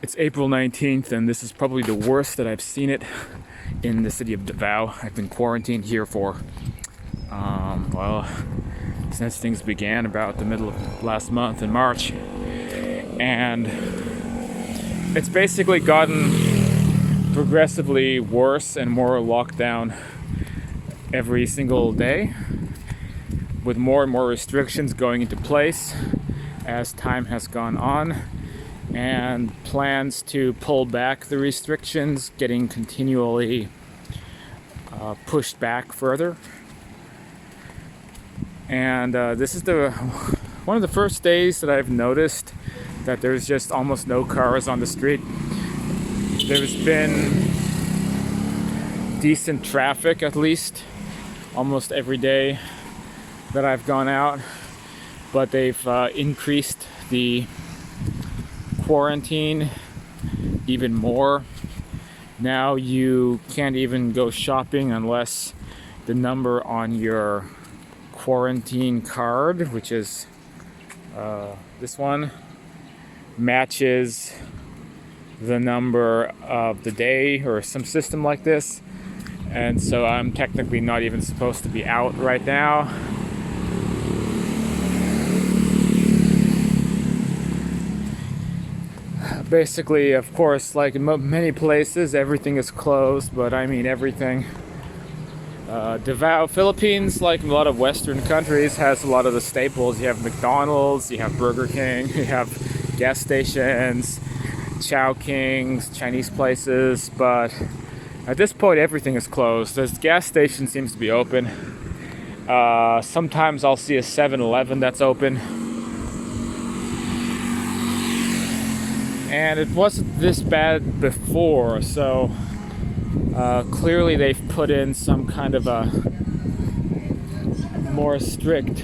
It's April 19th, and this is probably the worst that I've seen it in the city of Davao. I've been quarantined here for, since things began about the middle of last month in March. And it's basically gotten progressively worse and more locked down every single day, with more and more restrictions going into place as time has gone on, and plans to pull back the restrictions getting continually pushed back further. And this is one of the first days that I've noticed that there's just almost no cars on the street. There's been decent traffic, at least almost every day that I've gone out, but they've increased the quarantine even more. Now you can't even go shopping unless the number on your quarantine card, which is this one, matches the number of the day or some system like this. And so I'm technically not even supposed to be out right now. Basically, of course, like in many places, everything is closed, but I mean everything. Davao, Philippines, like a lot of Western countries, has a lot of the staples. You have McDonald's, you have Burger King, you have gas stations, Chowkings, Chinese places, but at this point everything is closed. The gas station seems to be open. Sometimes I'll see a 7-Eleven that's open. And it wasn't this bad before, so clearly they've put in some kind of a more strict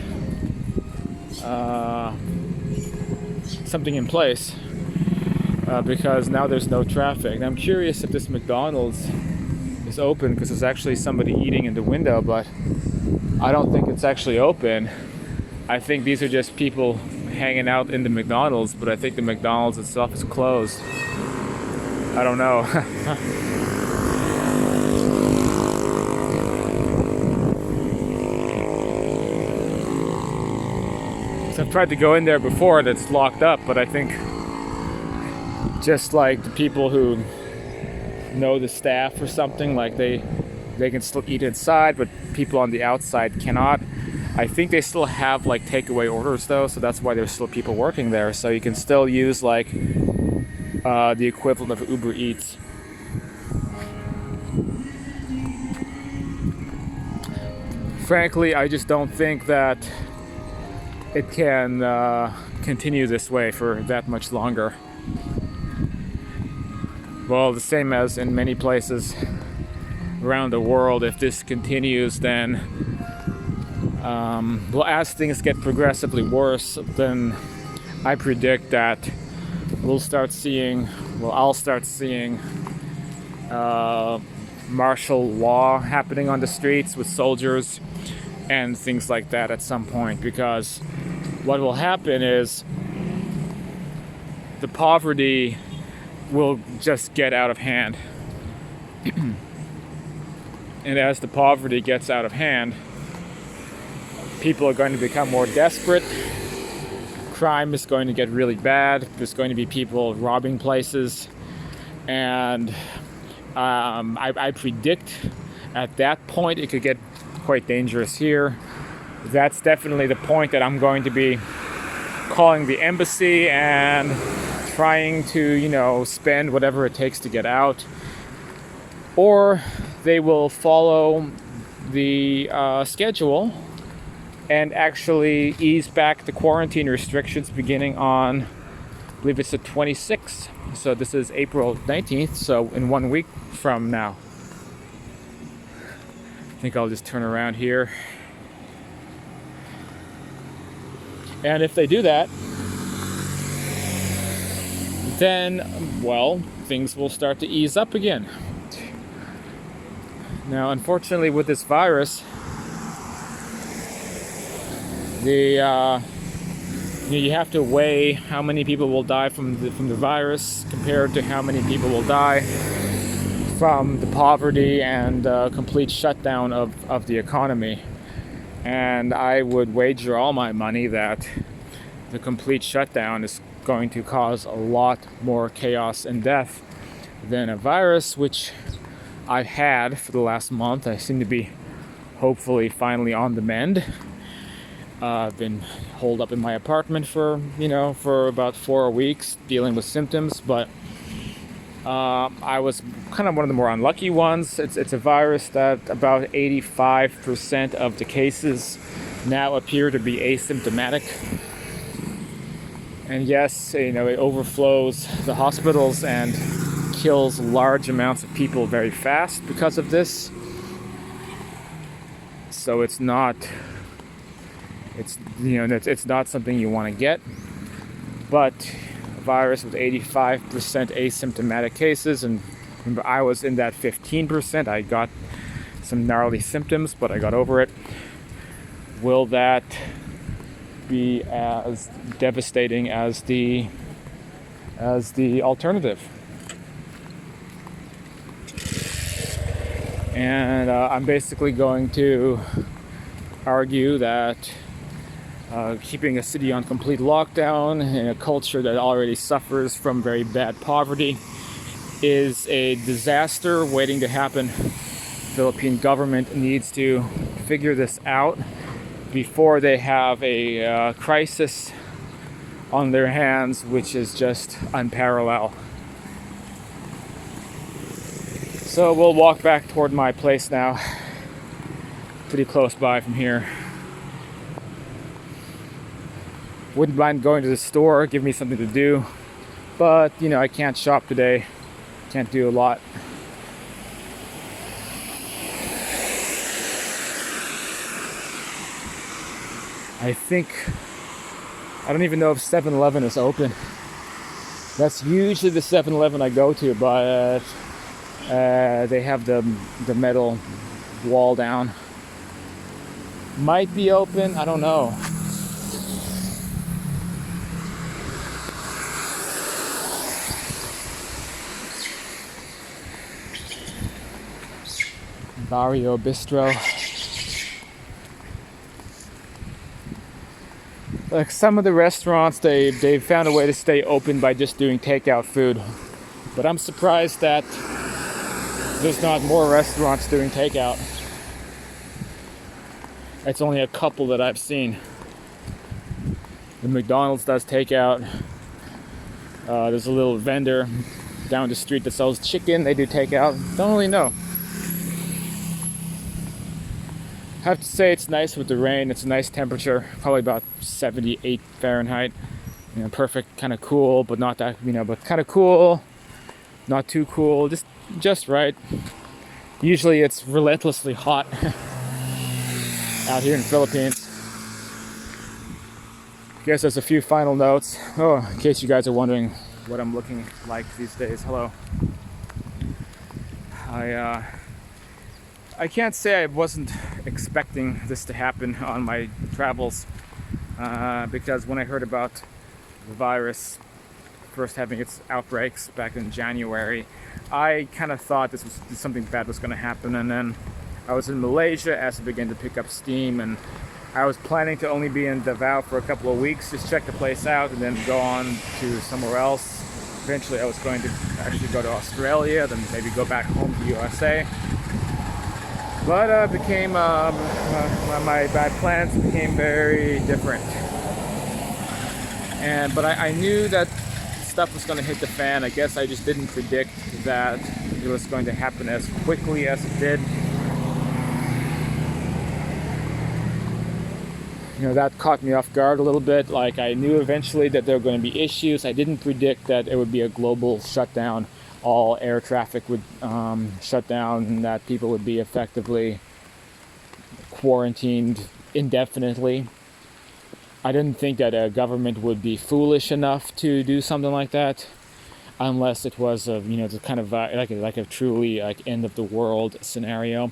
something in place because now there's no traffic. And I'm curious if this McDonald's is open because there's actually somebody eating in the window, but I don't think it's actually open. I think these are just people hanging out in the McDonald's, but I think the McDonald's itself is closed. I don't know. So I've tried to go in there before and it's locked up, but I think just like the people who know the staff or something, like they can still eat inside, but people on the outside cannot. I think they still have like takeaway orders though, so that's why there's still people working there. So you can still use like the equivalent of Uber Eats. Frankly, I just don't think that it can continue this way for that much longer. Well, the same as in many places around the world, if this continues, then as things get progressively worse, then I predict that I'll start seeing martial law happening on the streets with soldiers and things like that at some point, because what will happen is the poverty will just get out of hand. And as the poverty gets out of hand, people are going to become more desperate. Crime is going to get really bad. There's going to be people robbing places. And I predict at that point it could get quite dangerous here. That's definitely the point that I'm going to be calling the embassy and trying to, spend whatever it takes to get out. Or they will follow the schedule and actually ease back the quarantine restrictions beginning on, I believe it's the 26th. So this is April 19th, so in 1 week from now. I think I'll just turn around here. And if they do that, then, well, things will start to ease up again. Now, unfortunately, with this virus, the you have to weigh how many people will die from the virus compared to how many people will die from the poverty and complete shutdown of the economy. And I would wager all my money that the complete shutdown is going to cause a lot more chaos and death than a virus, which I've had for the last month. I seem to be hopefully finally on the mend. I've been holed up in my apartment for about 4 weeks dealing with symptoms, but I was kind of one of the more unlucky ones. It's a virus that about 85% of the cases now appear to be asymptomatic. And yes, it overflows the hospitals and kills large amounts of people very fast because of this. So it's not something you want to get. But a virus with 85% asymptomatic cases, and remember I was in that 15%. I got some gnarly symptoms, but I got over it. Will that be as devastating as the alternative? And I'm basically going to argue that keeping a city on complete lockdown in a culture that already suffers from very bad poverty is a disaster waiting to happen. The Philippine government needs to figure this out before they have a crisis on their hands, which is just unparalleled. So we'll walk back toward my place now. Pretty close by from here. Wouldn't mind going to the store, give me something to do. But, I can't shop today. Can't do a lot. I don't even know if 7-Eleven is open. That's usually the 7-Eleven I go to, but they have the metal wall down. Might be open, I don't know. Barrio Bistro. Like some of the restaurants, they found a way to stay open by just doing takeout food. But I'm surprised that there's not more restaurants doing takeout. It's only a couple that I've seen. The McDonald's does takeout. There's a little vendor down the street that sells chicken. They do takeout. Don't really know. I have to say it's nice with the rain. It's a nice temperature, probably about 78 Fahrenheit. Perfect, kind of cool, but not that, but kind of cool, not too cool, just right. Usually it's relentlessly hot out here in the Philippines. I guess there's a few final notes. Oh, in case you guys are wondering what I'm looking like these days. Hello. I can't say I wasn't expecting this to happen on my travels because when I heard about the virus first having its outbreaks back in January, I kind of thought this was something bad was going to happen. And then I was in Malaysia as it began to pick up steam, and I was planning to only be in Davao for a couple of weeks, just check the place out and then go on to somewhere else. Eventually I was going to actually go to Australia, then maybe go back home to USA. But my plans became very different. But I knew that stuff was going to hit the fan. I guess I just didn't predict that it was going to happen as quickly as it did. That caught me off guard a little bit. Like, I knew eventually that there were going to be issues. I didn't predict that it would be a global shutdown. All air traffic would shut down and that people would be effectively quarantined indefinitely. I didn't think that a government would be foolish enough to do something like that. unless it was a the kind of like a truly like end of the world scenario.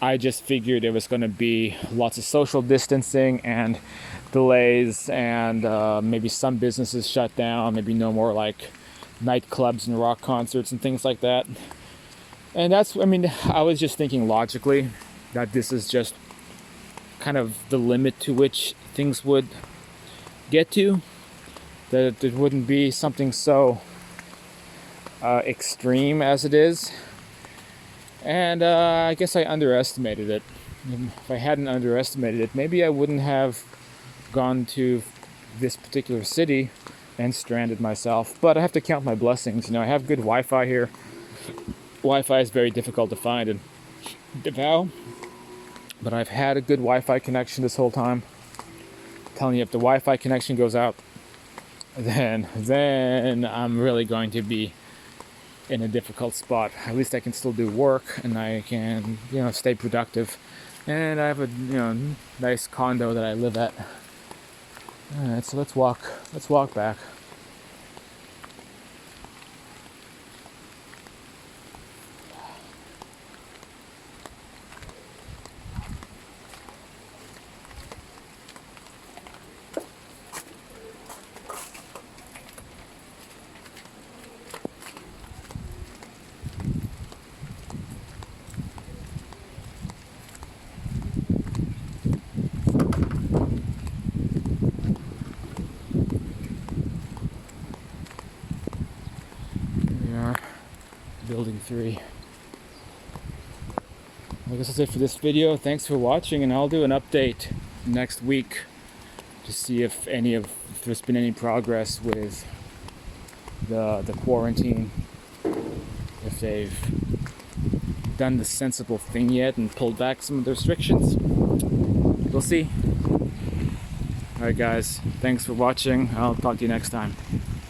I just figured it was going to be lots of social distancing and delays, and maybe some businesses shut down, maybe no more like nightclubs and rock concerts and things like that. And I was just thinking logically that this is just kind of the limit to which things would get to, that it wouldn't be something so extreme as it is. And I guess I underestimated it. If I hadn't underestimated it, maybe I wouldn't have gone to this particular city and stranded myself. But I have to count my blessings. I have good Wi-Fi here. Wi-Fi is very difficult to find in Davao, but I've had a good Wi-Fi connection this whole time. I'm telling you, if the Wi-Fi connection goes out, then I'm really going to be in a difficult spot. At least I can still do work, and I can stay productive, and I have a nice condo that I live at. All right, so let's walk back. Building 3. I guess that's it for this video. Thanks for watching, and I'll do an update next week to see if there's been any progress with the quarantine, if they've done the sensible thing yet and pulled back some of the restrictions. We'll see. Alright guys, thanks for watching. I'll talk to you next time.